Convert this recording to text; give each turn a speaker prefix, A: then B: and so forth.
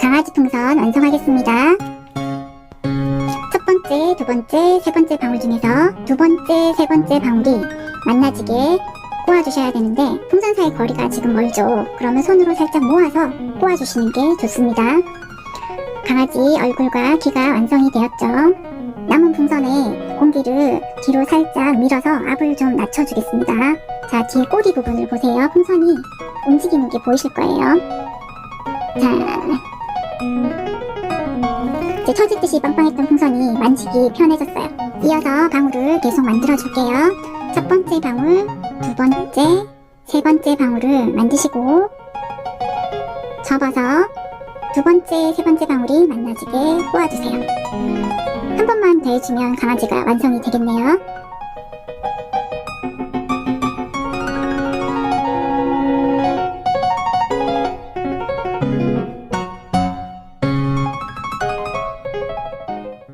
A: 강아지 풍선 완성하겠습니다. 첫 번째, 두 번째, 세 번째 방울 중에서 두 번째, 세 번째 방울이 만나지게 꼬아주셔야 되는데 풍선 사이 거리가 지금 멀죠. 그러면 손으로 살짝 모아서 꼬아주시는 게 좋습니다. 강아지 얼굴과 귀가 완성이 되었죠. 남은 풍선에 공기를 뒤로 살짝 밀어서 압을 좀 낮춰주겠습니다. 자, 뒤에 꼬리 부분을 보세요. 풍선이 움직이는 게 보이실 거예요. 자, 이제 터질 듯이 빵빵했던 풍선이 만지기 편해졌어요. 이어서 방울을 계속 만들어 줄게요. 첫 번째 방울, 두 번째, 세 번째 방울을 만드시고 접어서 두 번째, 세 번째 방울이 만나지게 꼬아주세요. 한 번만 더 해주면 강아지가 완성이 되겠네요.